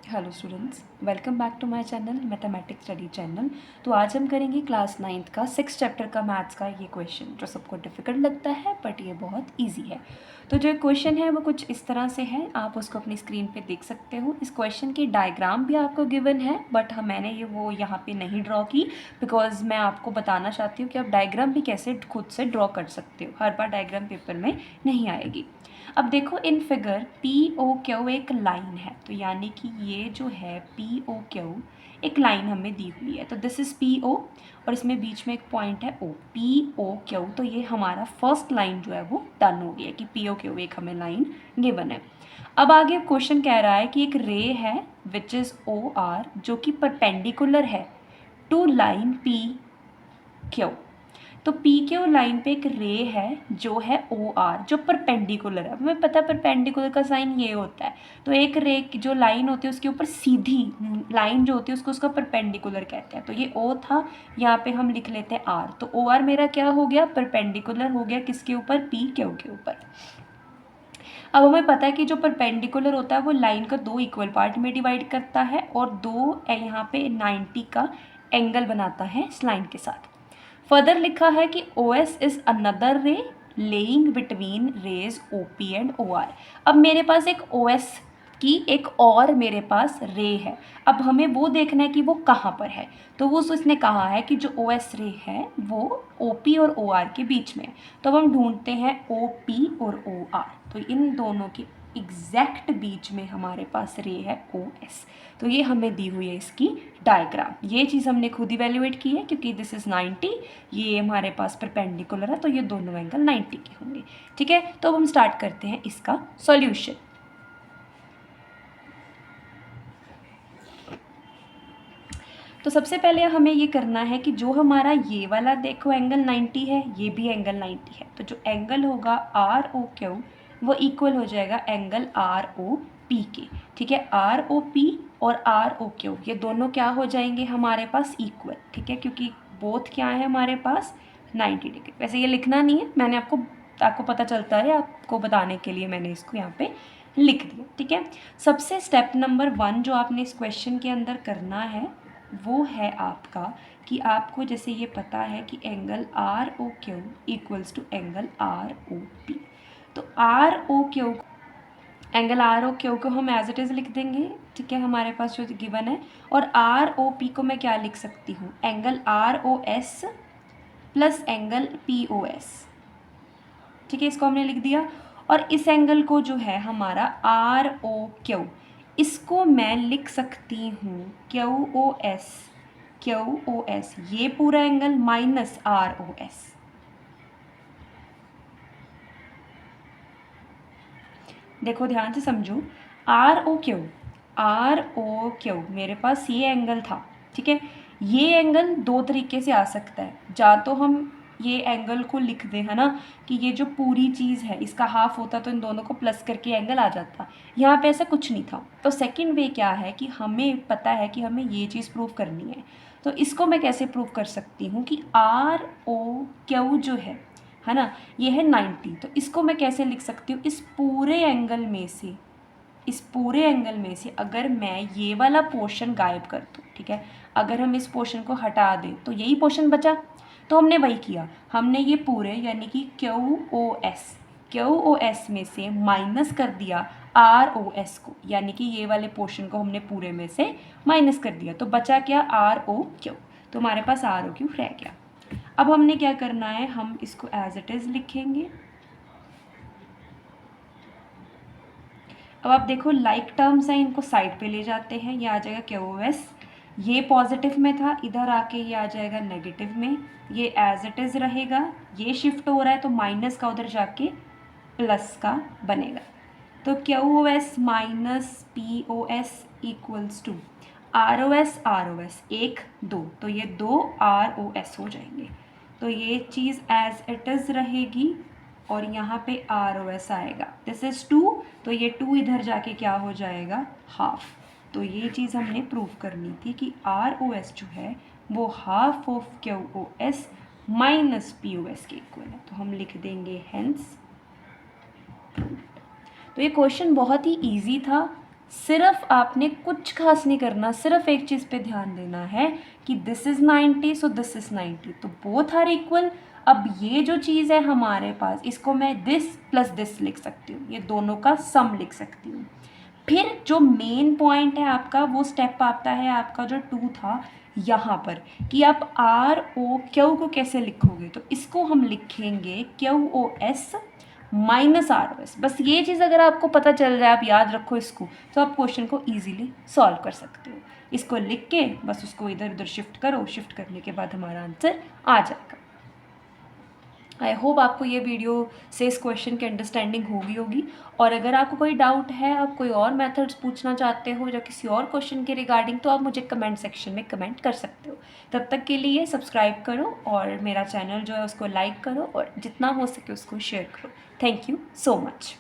Hello students, welcome back to my channel mathematics study channel. तो आज हम करेंगे क्लास 9th का 6th चैप्टर का मैथ्स का ये क्वेश्चन जो सबको डिफिकल्ट लगता है बट ये बहुत इजी है। तो जो क्वेश्चन है वो कुछ इस तरह से है, आप उसको अपनी स्क्रीन पे देख सकते हो। इस क्वेश्चन की डायग्राम भी आपको गिवन है बट मैंने ये वो यहाँ पे नहीं ड्रॉ की बिकॉज मैं आपको बताना चाहती हूँ कि आप डायग्राम भी कैसे खुद से ड्रॉ कर सकते हो। हर बार डायग्राम पेपर में नहीं आएगी। अब देखो in figure P O Q एक लाइन है, तो यानी कि ये जो है पी ओ क्यू एक लाइन हमें दी हुई है। तो दिस इज़ पी ओ और इसमें बीच में एक पॉइंट है ओ, पी ओ क्यू। तो ये हमारा फर्स्ट लाइन जो है वो डन हो गया कि पी ओ क्यू एक हमें लाइन गिवन है। अब आगे क्वेश्चन कह रहा है कि एक रे है विच इज़ ओ आर जो कि परपेंडिकुलर है टू लाइन पी क्यू। तो पी क्यू लाइन पे एक रे है जो है ओ आर जो परपेंडिकुलर है। हमें पता है परपेंडिकुलर का साइन ये होता है। तो एक रे जो लाइन होती है उसके ऊपर सीधी लाइन जो होती है उसको उसका परपेंडिकुलर कहते हैं। तो ये ओ था, यहाँ पे हम लिख लेते हैं आर। तो ओ आर मेरा क्या हो गया, परपेंडिकुलर हो गया किसके ऊपर, पी क्यू के ऊपर। अब हमें पता है कि जो परपेंडिकुलर होता है वो लाइन का दो इक्वल पार्ट में डिवाइड करता है और दो यहाँ पे 90 का एंगल बनाता है इस लाइन के साथ। फर्दर लिखा है कि O S is another ray lying between rays O P and O R. अब मेरे पास एक ओ एस की एक और मेरे पास रे है। अब हमें वो देखना है कि वो कहाँ पर है। तो वो उसने कहा है कि जो ओ एस रे है वो ओ पी और ओ आर के बीच में। तो अब हम ढूंढते हैं ओ पी और ओ आर। तो इन दोनों के एग्जैक्ट बीच में हमारे पास रे है ओ एस। तो ये हमें दी हुई है इसकी डायग्राम। ये चीज़ हमने खुद इवेल्युएट की है क्योंकि दिस इज़ 90, ये हमारे पास परपेंडिकुलर है तो ये दोनों एंगल 90 के होंगे। ठीक है, तो अब हम स्टार्ट करते हैं इसका सॉल्यूशन। तो सबसे पहले हमें ये करना है कि जो हमारा ये वाला देखो एंगल 90 है, ये भी एंगल 90 है। तो जो एंगल होगा आर ओ क्यू वो इक्वल हो जाएगा एंगल आर ओ पी के। ठीक है, आर ओ पी और आर ओ क्यू ये दोनों क्या हो जाएंगे हमारे पास इक्वल। ठीक है, क्योंकि बोथ क्या है हमारे पास 90 डिग्री। वैसे ये लिखना नहीं है, मैंने आपको पता चलता है आपको बताने के लिए मैंने इसको यहाँ पे लिख दिया। ठीक है, सबसे स्टेप नंबर 1 जो आपने इस क्वेश्चन के अंदर करना है वो है आपका कि आपको जैसे ये पता है कि angle R O Q equals to angle R O P. तो R O Q angle R O Q को हम एज इट इज़ लिख देंगे। ठीक है, हमारे पास जो गिवन है। और आर ओ पी को मैं क्या लिख सकती हूँ, angle R O S plus angle P O S. ठीक है, इसको हमने लिख दिया। और इस एंगल को जो है हमारा आर ओ क्यू इसको मैं लिख सकती हूँ Q O S, Q O S ये पूरा angle minus R O S. देखो ध्यान से समझो, आर ओ क्यू मेरे पास ये एंगल था। ठीक है, ये एंगल दो तरीके से आ सकता है, या तो हम ये एंगल को लिख दें, है ना, कि ये जो पूरी चीज़ है इसका हाफ होता तो इन दोनों को प्लस करके एंगल आ जाता। यहाँ पे ऐसा कुछ नहीं था। तो सेकंड वे क्या है कि हमें पता है कि हमें ये चीज़ प्रूव करनी है। तो इसको मैं कैसे प्रूव कर सकती हूँ कि आर ओ क्यू जो है ना, ये है 90। तो इसको मैं कैसे लिख सकती हूँ, इस पूरे एंगल में से, इस पूरे एंगल में से अगर मैं ये वाला पोर्शन गायब कर दूँ, ठीक है, अगर हम इस पोर्शन को हटा दें तो यही पोर्शन बचा। तो हमने वही किया, हमने ये पूरे यानी कि क्यू ओ एस में से माइनस कर दिया आर ओ एस को, यानी कि ये वाले पोर्शन को हमने पूरे में से माइनस कर दिया। तो बचा क्या, आर ओ क्यू। तो हमारे पास आर ओ क्यू रह गया। अब हमने क्या करना है, हम इसको एज इट इज़ लिखेंगे। अब आप देखो लाइक टर्म्स हैं, इनको साइड पे ले जाते हैं, ये आ जाएगा क्यू ओ एस, ये पॉजिटिव में था, इधर आके ये आ जाएगा नेगेटिव में, ये एज इट इज़ रहेगा। ये शिफ्ट हो रहा है तो माइनस का उधर जाके प्लस का बनेगा। तो Q O S minus P O S equals to R O S एक दो, तो ये दो आर ओ एस हो जाएंगे। तो ये चीज़ एज इट इज़ रहेगी और यहाँ पे आर ओ एस आएगा। दिस इज़ 2, तो ये 2 इधर जाके क्या हो जाएगा, हाफ। तो ये चीज़ हमने प्रूव करनी थी कि आर ओ एस जो है वो half of Q O S minus P O S के इक्वल है। तो हम लिख देंगे हेंस। तो ये क्वेश्चन बहुत ही इजी था, सिर्फ आपने कुछ खास नहीं करना, सिर्फ एक चीज़ पे ध्यान देना है कि this is 90 so this is 90, तो बोथ आर इक्वल। अब ये जो चीज़ है हमारे पास, इसको मैं दिस प्लस दिस लिख सकती हूँ, ये दोनों का सम लिख सकती हूँ। फिर जो मेन पॉइंट है आपका, वो स्टेप आता है आपका जो 2 था यहाँ पर, कि आप आर ओ क्यू को कैसे लिखोगे। तो इसको हम लिखेंगे Q O S minus R O S. बस ये चीज़ अगर आपको पता चल जाए, आप याद रखो इसको, तो आप क्वेश्चन को ईजिली सॉल्व कर सकते हो। इसको लिख के बस उसको इधर उधर शिफ्ट करो, शिफ्ट करने के बाद हमारा आंसर आ जाएगा। आई होप आपको ये वीडियो से इस क्वेश्चन की अंडरस्टैंडिंग होगी। और अगर आपको कोई डाउट है, आप कोई और मेथड्स पूछना चाहते हो या किसी और क्वेश्चन के रिगार्डिंग, तो आप मुझे कमेंट सेक्शन में कमेंट कर सकते हो। तब तक के लिए सब्सक्राइब करो और मेरा चैनल जो है उसको लाइक करो और जितना हो सके उसको शेयर करो। Thank you so much.